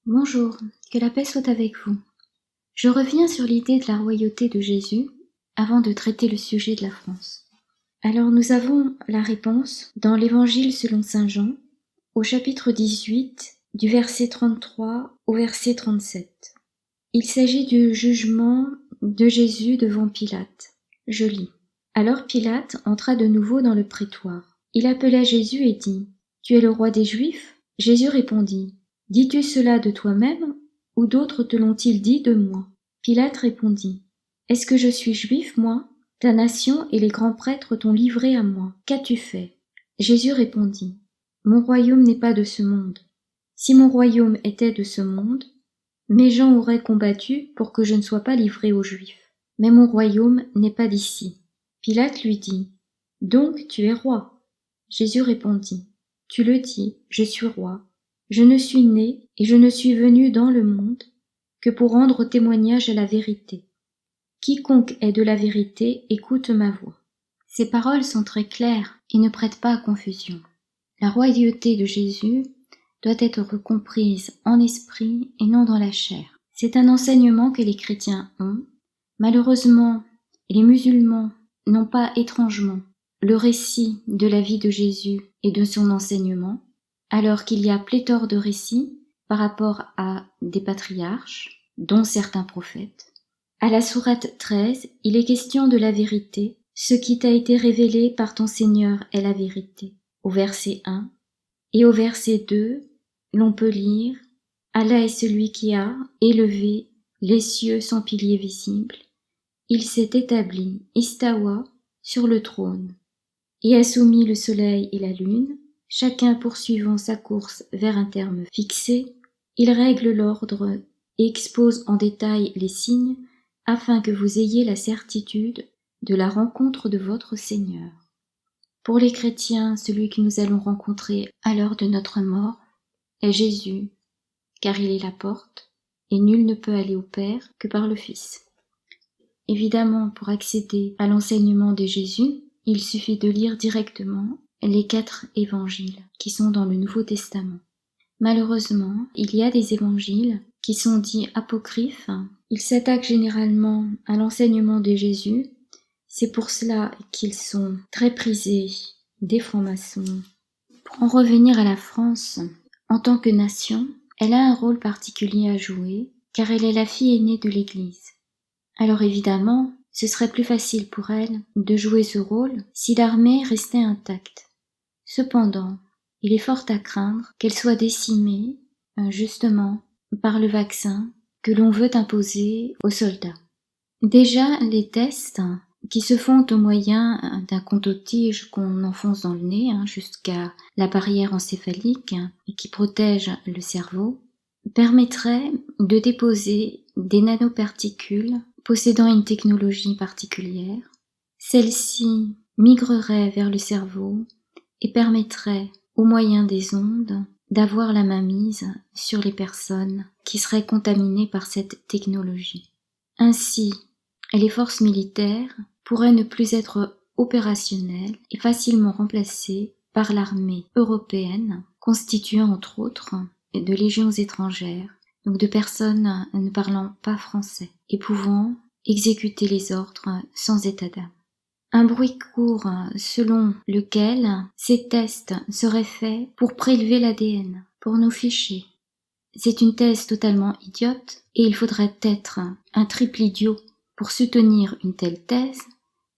Bonjour, que la paix soit avec vous. Je reviens sur l'idée de la royauté de Jésus avant de traiter le sujet de la France. Alors nous avons la réponse dans l'Évangile selon saint Jean, au chapitre 18, du verset 33 au verset 37. Il s'agit du jugement de Jésus devant Pilate. Je lis. Alors Pilate entra de nouveau dans le prétoire. Il appela Jésus et dit : « Tu es le roi des Juifs ? » Jésus répondit : « Dis-tu cela de toi-même, ou d'autres te l'ont-ils dit de moi ?» Pilate répondit : « Est-ce que je suis juif, moi ? Ta nation et les grands prêtres t'ont livré à moi. Qu'as-tu fait ? » Jésus répondit : « Mon royaume n'est pas de ce monde. Si mon royaume était de ce monde, mes gens auraient combattu pour que je ne sois pas livré aux Juifs. Mais mon royaume n'est pas d'ici. » Pilate lui dit : « Donc tu es roi ? » Jésus répondit : « Tu le dis, je suis roi. Je ne suis né et je ne suis venu dans le monde que pour rendre témoignage à la vérité. Quiconque est de la vérité écoute ma voix. » Ces paroles sont très claires et ne prêtent pas à confusion. La royauté de Jésus doit être comprise en esprit et non dans la chair. C'est un enseignement que les chrétiens ont. Malheureusement, les musulmans n'ont pas étrangement le récit de la vie de Jésus et de son enseignement, alors qu'il y a pléthore de récits par rapport à des patriarches, dont certains prophètes. À la sourate 13, il est question de la vérité. Ce qui t'a été révélé par ton Seigneur est la vérité. Au verset 1. Et au verset 2, l'on peut lire : Allah est celui qui a élevé les cieux sans pilier visible. Il s'est établi, istawa, sur le trône, et a soumis le soleil et la lune, chacun poursuivant sa course vers un terme fixé. Il règle l'ordre et expose en détail les signes, afin que vous ayez la certitude de la rencontre de votre Seigneur. Pour les chrétiens, celui que nous allons rencontrer à l'heure de notre mort est Jésus, car il est la porte, et nul ne peut aller au Père que par le Fils. Évidemment, pour accéder à l'enseignement de Jésus, il suffit de lire directement les 4 évangiles qui sont dans le Nouveau Testament. Malheureusement, il y a des évangiles qui sont dits apocryphes. Ils s'attaquent généralement à l'enseignement de Jésus. C'est pour cela qu'ils sont très prisés des francs-maçons. Pour en revenir à la France, en tant que nation, elle a un rôle particulier à jouer, car elle est la fille aînée de l'Église. Alors évidemment, ce serait plus facile pour elle de jouer ce rôle si l'armée restait intacte. Cependant, il est fort à craindre qu'elle soit décimée, justement, par le vaccin que l'on veut imposer aux soldats. Déjà, les tests qui se font au moyen d'un coton-tige qu'on enfonce dans le nez jusqu'à la barrière encéphalique et qui protège le cerveau, permettraient de déposer des nanoparticules possédant une technologie particulière. Celles-ci migreraient vers le cerveau et permettraient, au moyen des ondes, d'avoir la mainmise sur les personnes qui seraient contaminées par cette technologie. Ainsi, les forces militaires pourraient ne plus être opérationnelles et facilement remplacées par l'armée européenne, constituée entre autres de légions étrangères, donc de personnes ne parlant pas français et pouvant exécuter les ordres sans état d'âme. Un bruit court selon lequel ces tests seraient faits pour prélever l'ADN, pour nous ficher. C'est une thèse totalement idiote et il faudrait être un triple idiot pour soutenir une telle thèse,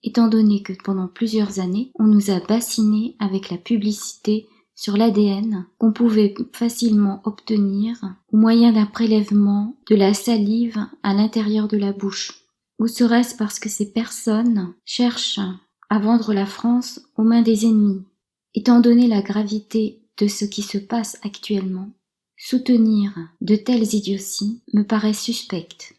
étant donné que pendant plusieurs années, on nous a bassinés avec la publicité sur l'ADN qu'on pouvait facilement obtenir au moyen d'un prélèvement de la salive à l'intérieur de la bouche. Ou serait-ce parce que ces personnes cherchent à vendre la France aux mains des ennemis? Étant donné la gravité de ce qui se passe actuellement, soutenir de telles idioties me paraît suspecte.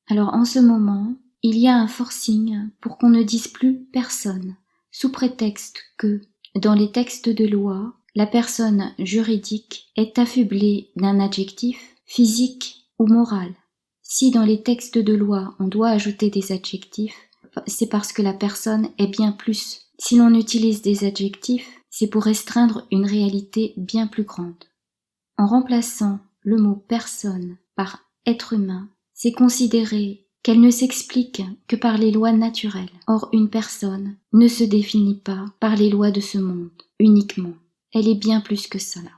Alors en ce moment, il y a un forcing pour qu'on ne dise plus personne, sous prétexte que, dans les textes de loi, la personne juridique est affublée d'un adjectif physique ou moral. Si dans les textes de loi on doit ajouter des adjectifs, c'est parce que la personne est bien plus. Si l'on utilise des adjectifs, c'est pour restreindre une réalité bien plus grande. En remplaçant le mot personne par être humain, c'est considérer qu'elle ne s'explique que par les lois naturelles. Or, une personne ne se définit pas par les lois de ce monde uniquement. Elle est bien plus que cela.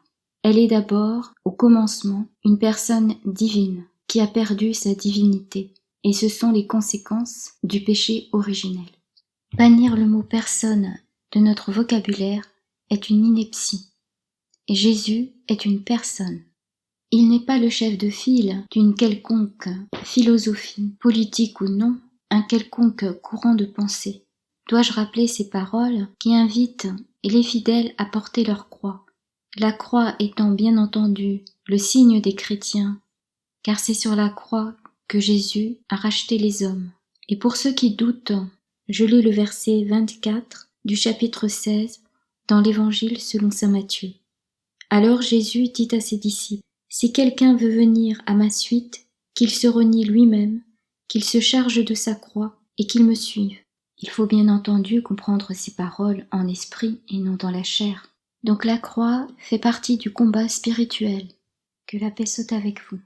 Elle est d'abord, au commencement, une personne divine qui a perdu sa divinité, et ce sont les conséquences du péché originel. Bannir le mot personne de notre vocabulaire est une ineptie, et Jésus est une personne. Il n'est pas le chef de file d'une quelconque philosophie, politique ou non, un quelconque courant de pensée. Dois-je rappeler ces paroles qui invitent les fidèles à porter leur croix, la croix étant bien entendu le signe des chrétiens, car c'est sur la croix que Jésus a racheté les hommes. Et pour ceux qui doutent, je lis le verset 24 du chapitre 16 dans l'Évangile selon saint Matthieu. Alors Jésus dit à ses disciples, « Si quelqu'un veut venir à ma suite, qu'il se renie lui-même, qu'il se charge de sa croix et qu'il me suive. » Il faut bien entendu comprendre ces paroles en esprit et non dans la chair. Donc la croix fait partie du combat spirituel. Que la paix soit avec vous.